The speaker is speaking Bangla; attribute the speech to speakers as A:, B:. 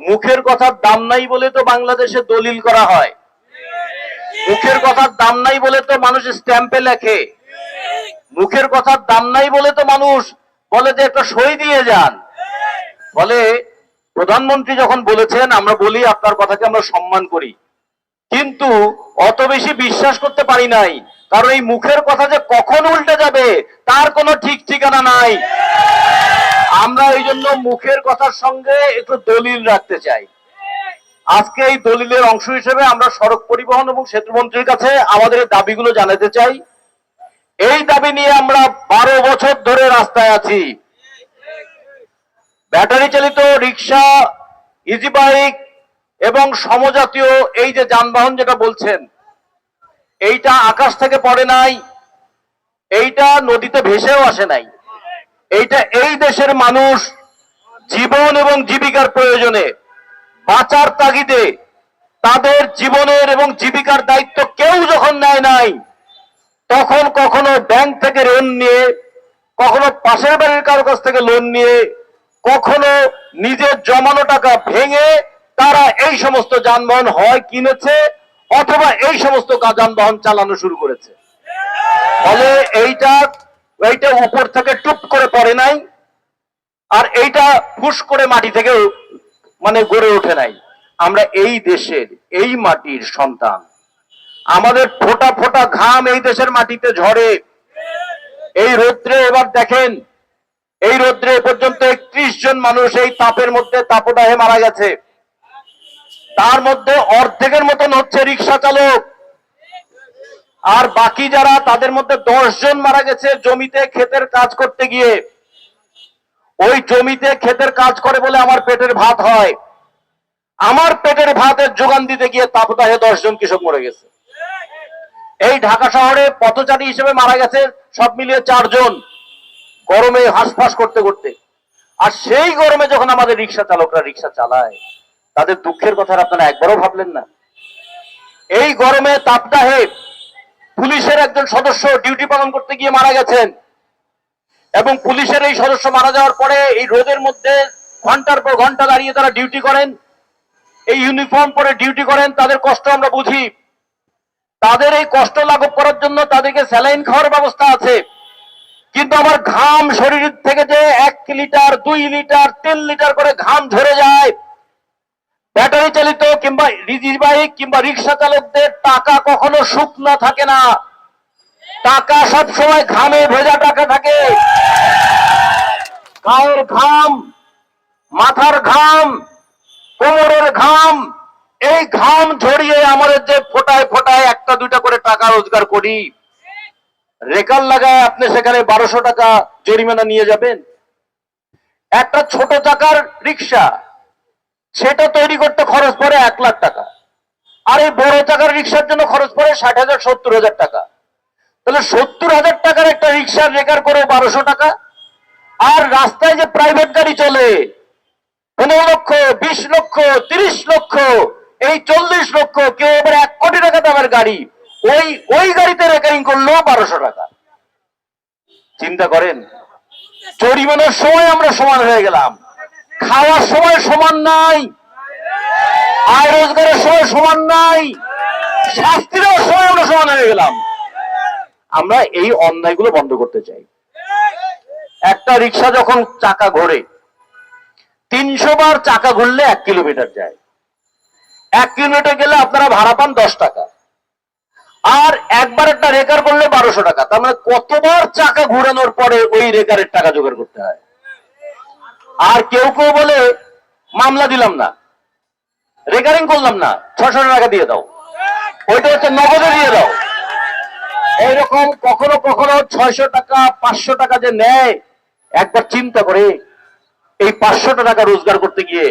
A: মুখের কথার দাম নাই বলে তো বাংলাদেশে দলিল করা হয়, মুখের কথার দাম নাই বলে তো মানুষ স্ট্যাম্পে লেখে, মুখের কথার দাম নাই বলে তো মানুষ বলে যে একটা সই দিয়ে যান। বলে প্রধানমন্ত্রী যখন বলেছেন আমরা বলি আপনার কথাকে আমরা সম্মান করি, কিন্তু অত বেশি বিশ্বাস করতে পারি নাই, কারণ এই মুখের কথা যে কখন উল্টে যাবে তার কোনো ঠিক ঠিকানা নাই। আমরা এই জন্য মুখের কথার সঙ্গে একটু দলিল রাখতে চাই। আজকে এই দলিলের অংশ হিসেবে আমরা সড়ক পরিবহন এবং সেতুমন্ত্রীর কাছে আমাদের দাবিগুলো জানাতে চাই। এই দাবি নিয়ে আমরা 12 বছর ধরে রাস্তায় আছি। ব্যাটারি চালিত রিক্সা, ইজি বাইক এবং সমজাতীয় এই যে যানবাহন যেটা বলছেন, এইটা আকাশ থেকে পড়ে নাই, এইটা নদীতে ভেসেও আসে নাই, এইটা এই দেশের মানুষ জীবন এবং জীবিকার প্রয়োজনে বাঁচার তাগিদে তাদের জীবনের এবং জীবিকার দায়িত্ব কেউ যখন নেয় নাই, তখন কখনো ব্যাংক থেকে ঋণ নিয়ে, কখনো পাশের বাড়ির কারো কাছ থেকে লোন নিয়ে, কখনো নিজের জমানো টাকা ভেঙে তারা এই সমস্ত যানবাহন হয় কিনেছে অথবা এই সমস্ত যানবাহন চালানো শুরু করেছে। ফলে এইটা উপর থেকে টুপ করে পড়ে নাই, আর এইটা ফুস করে মাটি থেকে মানে গড়ে ওঠে নাই। আমরা এই দেশের এই মাটির সন্তান, আমাদের ফোঁটা ফোঁটা ঘাম এই দেশের মাটিতে ঝরে। এই রৌদ্রে এবার দেখেন, এই রৌদ্রে এ পর্যন্ত 31 জন মানুষ এই তাপের মধ্যে তাপদাহে মারা গেছে। তার মধ্যে অর্ধেকের মতন হচ্ছে রিক্সা চালক, আর বাকি যারা তাদের মধ্যে 10 জন মারা গেছে জমিতে ক্ষেতের কাজ করতে গিয়ে। ওই জমিতে ক্ষেতের কাজ করে বলে আমার পেটের ভাত হয়, আমার পেটের ভাতের যোগান দিতে গিয়ে তাপদাহে 10 জন কৃষক মরে গেছে। এই ঢাকা শহরে পথচারী হিসেবে মারা গেছে সব মিলিয়ে 4 জন, গরমে হাঁসফাঁস করতে করতে। আর সেই গরমে যখন আমাদের রিক্সা চালকরা রিক্সা চালায়, তাদের দুঃখের কথা আপনারা একবারও ভাবলেন না? এই গরমে তাপদাহে পুলিশের একজন সদস্য ডিউটি পালন করতে গিয়ে মারা গেছেন, এবং পুলিশের এই সদস্য মারা যাওয়ার পরে এই রোদের মধ্যে ঘন্টার পর ঘন্টা দাঁড়িয়ে তারা ডিউটি করেন, এই ইউনিফর্ম পরে ডিউটি করেন। তাদের কষ্ট আমরা বুঝি, তাদের এই কষ্ট লাঘব করার জন্য তাদেরকে স্যালাইন খাওয়ার ব্যবস্থা আছে, কিন্তু আমার ঘাম শরীর থেকে যে 1 লিটার 2 লিটার 3 লিটার করে ঘাম ঝরে যায়, ব্যাটারি চালিত কিংবা ইজি বাইক কিংবা রিক্সা চালকদের টাকা কখনো শুকনো থাকে না, টাকা সব সময় ঘামে ভেজা টাকা থাকে। গায়ের ঘাম, মাথার ঘাম, কোমরের ঘাম, এই ঘাম ঝরিয়ে আমাদের যে ফোটায় ফোটায় 1-2 করে টাকা রোজগার করি, রেকার লাগায় আপনি সেখানে 1200 টাকা জরিমানা নিয়ে যাবেন। একটা ছোট চাকার রিক্সা, সেটা তৈরি করতে খরচ পড়ে 1 লাখ টাকা, আর এই বড় চাকার রিক্সার জন্য খরচ পড়ে 60,000-70,000 টাকা। তাহলে 70,000 টাকার একটা রিক্সার রেকার করে 1200 টাকা। আর রাস্তায় যে প্রাইভেট গাড়ি চলে 15 লক্ষ, 20 লক্ষ, 30 লক্ষ, এই 40 লক্ষ, কেউ এবার 1 কোটি টাকা দামের গাড়ি, ওই গাড়িতে রেকারিং করলো 1200 টাকা। চিন্তা করেন, জরিমানার সময় আমরা সমান হয়ে গেলাম, খাওয়ার সময় সমান নাই, আয় রোজগারের সময় সমান নাই, শাস্তির সময় আমরা সমান হয়ে গেলাম। আমরা এই অন্যায়গুলো বন্ধ করতে চাই। একটা রিক্সা যখন চাকা ঘোরে, 300 বার চাকা ঘুরলে 1 কিলোমিটার যায়। 1 কিলোমিটার গেলে আপনারা ভাড়া পান 10 টাকা, আর একবার একটা রেকার করলে 1200 টাকা। তার মানে কতবার চাকা ঘুরানোর পরে ওই রেকারের টাকা জোগাড় করতে হয়। আর কেউ কেউ বলে মামলা দিলাম না, রেকারিং করলাম না, 600 টাকা দিয়ে দাও, ওইটা হচ্ছে নগদে দিয়ে দাও। এইরকম কখনো কখনো 600 টাকা 500 টাকা যে নেয়, একবার চিন্তা করে এই 500 টাকা রোজগার করতে গিয়ে